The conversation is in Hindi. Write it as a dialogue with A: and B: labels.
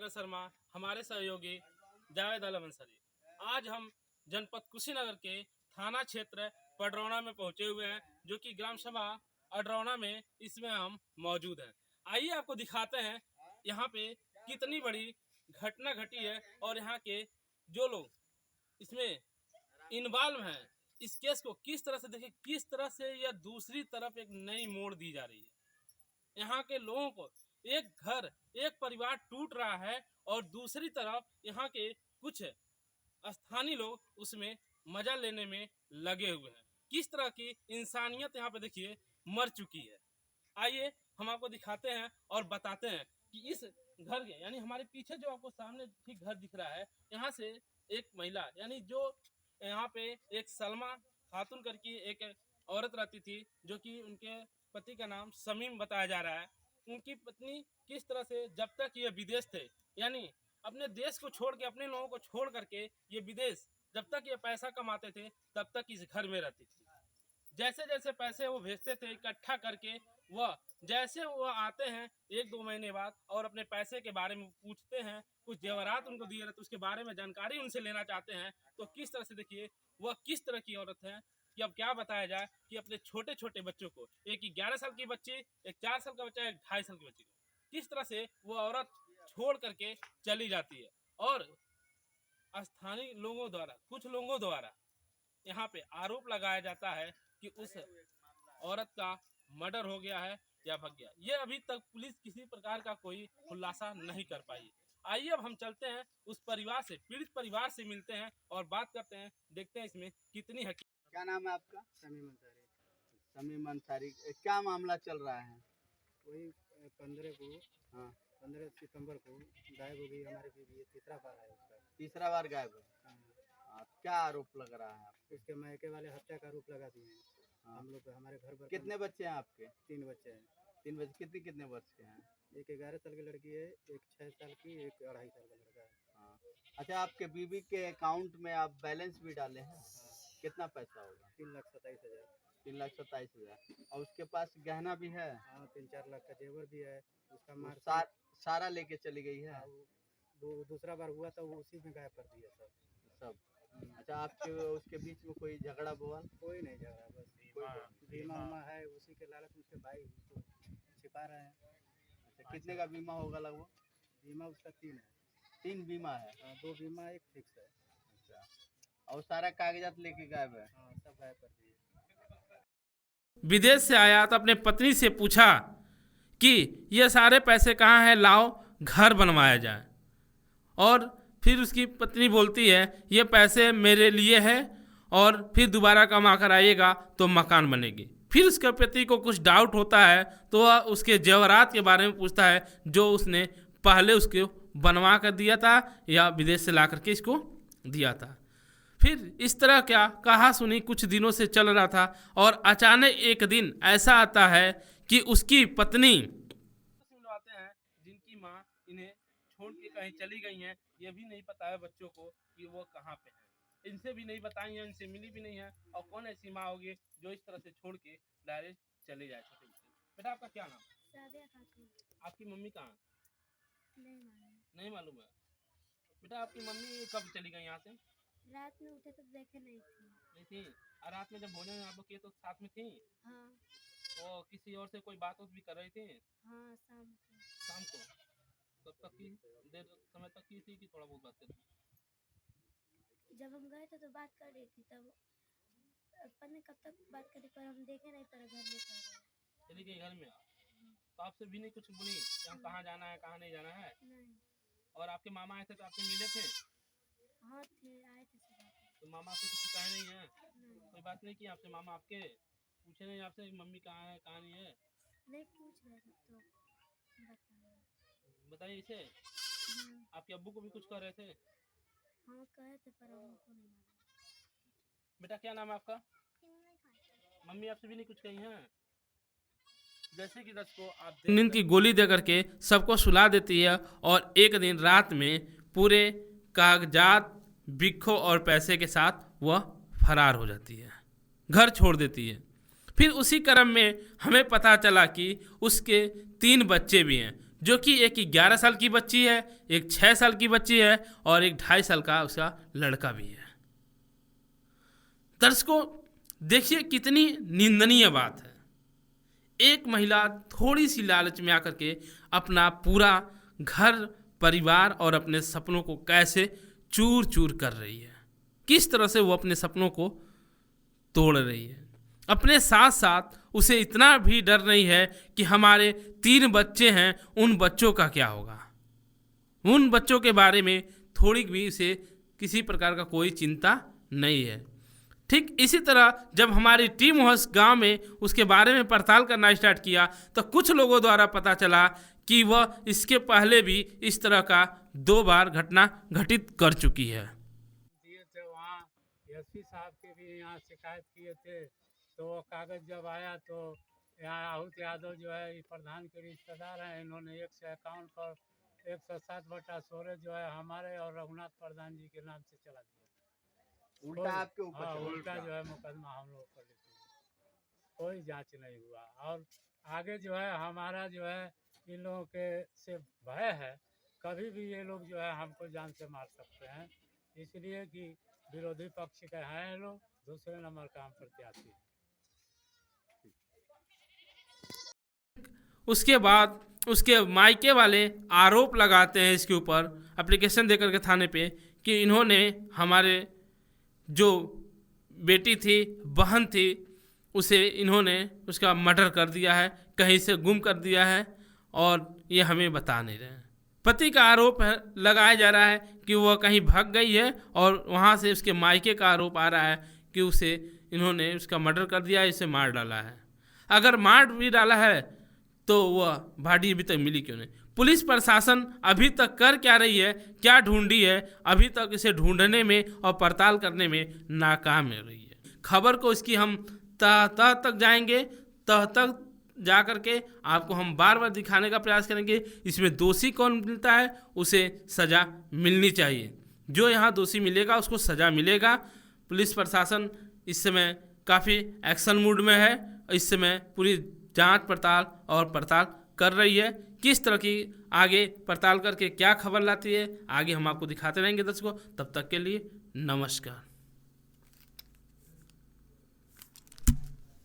A: सागर शर्मा, हमारे सहयोगी जावेद आलम अंसारी। आज हम जनपद कुशीनगर के थाना क्षेत्र पडरौना में पहुंचे हुए हैं, जो कि ग्राम सभा अडरौना में इसमें हम मौजूद हैं। आइए आपको दिखाते हैं यहाँ पे कितनी बड़ी घटना घटी है और यहाँ के जो लोग इसमें इन्वॉल्व हैं, इस केस को किस तरह से देखिए, किस तरह से यह दूसरी तरफ एक नई मोड़ दी जा रही है। यहाँ के लोगों को एक घर, एक परिवार टूट रहा है और दूसरी तरफ यहाँ के कुछ स्थानीय लोग उसमें मजा लेने में लगे हुए हैं। किस तरह की इंसानियत यहाँ पे देखिए मर चुकी है। आइए हम आपको दिखाते हैं और बताते हैं कि इस घर के यानी हमारे पीछे जो आपको सामने ठीक घर दिख रहा है, यहाँ से एक महिला यानी जो यहाँ पे एक सलमा खातून करके एक औरत रहती थी, जो कि उनके पति का नाम समीम बताया जा रहा है। उनकी पत्नी किस तरह से जब तक ये विदेश थे, यानी अपने देश को छोड़ के, अपने लोगों को छोड़ करके ये विदेश जब तक ये पैसा कमाते थे तब तक इस घर में रहती थी। जैसे जैसे पैसे वो भेजते थे इकट्ठा करके, वह जैसे वो आते हैं 1-2 महीने बाद और अपने पैसे के बारे में पूछते हैं, कुछ जेवरात उनको दिए रहते, उसके बारे में जानकारी उनसे लेना चाहते हैं, तो किस तरह से देखिए वह किस तरह की औरत है कि अब क्या बताया जाए कि अपने छोटे छोटे बच्चों को, एक 11 साल की बच्ची, एक 4 साल का बच्चा, एक 2.5 साल की बच्ची को किस तरह से वो औरत छोड़ करके चली जाती है। और स्थानीय लोगों द्वारा, कुछ लोगों द्वारा यहाँ पे आरोप लगाया जाता है कि उस औरत का मर्डर हो गया है या भाग गया। ये अभी तक पुलिस किसी प्रकार का कोई खुलासा नहीं कर पाई। आइए अब हम चलते हैं उस परिवार से, पीड़ित परिवार से मिलते हैं और बात करते हैं, देखते हैं इसमें कितनी हकीकत।
B: क्या नाम है आपका?
C: समीम अंसारी।
B: समीम अंसारी। क्या मामला चल रहा है?
C: वही 15 को,
B: हाँ,
C: 15 सितंबर को गायब हो गई हमारी बीवी। ये तीसरा बार है उसका।
B: तीसरा बार गायब है।
C: हाँ,
B: हाँ, क्या आरोप लग रहा है आपको?
C: उसके मायके वाले हत्या का आरोप लगा दिए हैं।
B: हाँ।
C: हम लोग हमारे घर पर
B: कितने बच्चे हैं आपके?
C: 3 बच्चे हैं।
B: 3 बच्चे। कितने कितने वर्ष के हैं?
C: एक 11 साल की लड़की है, एक 6 साल की, एक 2.5 साल का लड़का है।
B: हाँ। अच्छा, आपके बीवी के अकाउंट में आप बैलेंस भी डाले हैं?
C: हाँ,
B: कितना पैसा होगा?
C: 3,27,000।
B: 3,27,000। और उसके पास गहना भी है?
C: हाँ, 3-4 लाख का जेवर भी है। उसका
B: वो
C: मार
B: सारा लेके चली गई है
C: दूसरा बार हुआ था, वो उसी में गायब कर दिया सब।
B: सब। अच्छा, आपके उसके बीच में कोई झगड़ा बवाल?
C: कोई नहीं झगड़ा, बस बीमा उमा है, उसी के लालच में उसके भाई उसको छिपा रहे हैं।
B: अच्छा, कितने का बीमा होगा लगभग?
C: बीमा उसका 3 है।
B: 3 बीमा है?
C: 2 बीमा, 1 फिक्स है।
B: अच्छा, और सारा कागजात लेके गायब है?
C: हाँ, सब गायब कर दिए।
A: विदेश से आया तो अपने पत्नी से पूछा कि ये सारे पैसे कहाँ हैं, लाओ घर बनवाया जाए। और फिर उसकी पत्नी बोलती है ये पैसे मेरे लिए हैं और फिर दोबारा कमा कर आइएगा तो मकान बनेगी। फिर उसके पति को कुछ डाउट होता है तो वह उसके जेवरात के बारे में पूछता है, जो उसने पहले उसको बनवा कर दिया था या विदेश से ला करके इसको दिया था। फिर इस तरह क्या कहा सुनी कुछ दिनों से चल रहा था और अचानक एक दिन ऐसा आता है कि उसकी पत्नी आते हैं जिनकी माँ इन्हें छोड़ के कहीं चली गई हैं, ये भी नहीं पता है बच्चों को कि वो कहाँ पे हैं। इनसे भी नहीं बताई है, इनसे मिली भी नहीं है। और कौन ऐसी माँ होगी जो इस तरह से छोड़ के डायरेक्ट चले जाए छोटे बच्चे। बेटा आपका क्या नाम?
D: सादिया खातून।
A: आपकी मम्मी कहाँ? नहीं
D: नहीं मालूम।
A: मालूम है। बेटा आपकी मम्मी कब चली गई यहाँ से?
D: रात में उठे तो देखे नहीं थी।
A: नहीं थी? और रात में जब भोजन आप लोग किए तो साथ में थी?
D: हाँ
A: और किसी और से कोई बात भी कर रही थी?
D: हाँ, शाम को।
A: शाम को कब तक की देर समय तक की थी कि थोड़ा बहुत बात करी?
D: जब हम गए थे तो बात कर रही थी, तब अपन ने कब तक बात करी, पर हम देखे नहीं, पर घर में चल गए।
A: चली गई घर में? तो आपसे भी नहीं कुछ बोली कि हम कहाँ जाना है कहाँ नहीं जाना है?
D: नहीं।
A: और आपके मामा आए थे तो आपसे मिले थे?
D: हाँ थे, आए थे सुबह।
A: तो मामा से कुछ कहे नहीं है?
D: नहीं,
A: कोई बात नहीं की आपसे? मामा आपके पूछे नहीं आपसे मम्मी कहाँ है कहाँ नहीं है?
D: नहीं पूछ रहे थे तो बताया।
A: बताइए इसे। आपके अब्बू को भी कुछ कह रहे थे?
D: हाँ कहे थे, पर हमको नहीं मालूम।
A: बेटा क्या नाम है आपका? मम्मी आपसे भी नहीं कुछ कही हैं? जैसे कि दर्शकों आप नींद की गोली दे करके सबको सुला देती है और एक दिन रात में पूरे कागजात, बिक्खो और पैसे के साथ वह फरार हो जाती है, घर छोड़ देती है। फिर उसी क्रम में हमें पता चला कि उसके 3 बच्चे भी हैं, जो कि एक 11 साल की बच्ची है, एक 6 साल की बच्ची है और एक 2.5 साल का उसका लड़का भी है। दर्शकों देखिए कितनी निंदनीय बात है। एक महिला थोड़ी सी लालच में आकर के अपना पूरा घर परिवार और अपने सपनों को कैसे चूर चूर कर रही है, किस तरह से वो अपने सपनों को तोड़ रही है। अपने साथ साथ उसे इतना भी डर नहीं है कि हमारे 3 बच्चे हैं, उन बच्चों का क्या होगा। उन बच्चों के बारे में थोड़ी भी उसे किसी प्रकार का कोई चिंता नहीं है। ठीक इसी तरह जब हमारी टीम उस गांव में उसके बारे में पड़ताल करना स्टार्ट किया तो कुछ लोगों द्वारा पता चला कि वह इसके पहले भी इस तरह का 2 बार घटना घटित कर चुकी है।
C: दिए थे वहाँ एसपी साहब के भी यहाँ शिकायत किए थे, तो वो कागज़ जब आया तो यहाँ आहूत यादव जो है ये प्रधान के रिश्तेदार हैं, इन्होंने 151 पर 107/16 जो है हमारे और रघुनाथ प्रधान जी के नाम से चला दिया।
B: उल्टा आपके ऊपर
C: हाँ,
B: चला।
C: उल्टा जो है मुकदमा हम लोग पर लिखा है। कोई जांच नहीं हुआ और आगे जो है हमारा जो है इन लोगों के से भय है, कभी भी ये लोग जो है हमको जान से मार सकते हैं, इसलिए कि विरोधी पक्ष के हैं ये लोग, दूसरे नंबर का हम प्रत्याशी हैं।
A: उसके बाद उसके मायके वाले आरोप लगाते हैं इसके ऊपर एप्लीकेशन देकर के थाने पे कि इन्होंने हमारे जो बेटी थी, बहन थी, उसे इन्होंने उसका मर्डर कर दिया है, कहीं से गुम कर दिया है और ये हमें बता नहीं रहे हैं। पति का आरोप है लगाया जा रहा है कि वह कहीं भाग गई है और वहाँ से उसके मायके का आरोप आ रहा है कि उसे इन्होंने उसका मर्डर कर दिया है, इसे मार डाला है। अगर मार भी डाला है तो वह बॉडी अभी तक मिली क्यों नहीं। पुलिस प्रशासन अभी तक कर क्या रही है, क्या ढूंढी है, अभी तक इसे ढूंढने में और पड़ताल करने में नाकाम हो रही है। खबर को इसकी हम तह तह तक जाएंगे, तह तक जा कर के आपको हम बार बार दिखाने का प्रयास करेंगे। इसमें दोषी कौन मिलता है उसे सज़ा मिलनी चाहिए, जो यहाँ दोषी मिलेगा उसको सज़ा मिलेगा। पुलिस प्रशासन इस समय काफ़ी एक्शन मूड में है, इस समय पूरी जांच पड़ताल और पड़ताल कर रही है। किस तरह की आगे पड़ताल करके क्या खबर लाती है आगे हम आपको दिखाते रहेंगे दर्शकों। तब तक के लिए नमस्कार।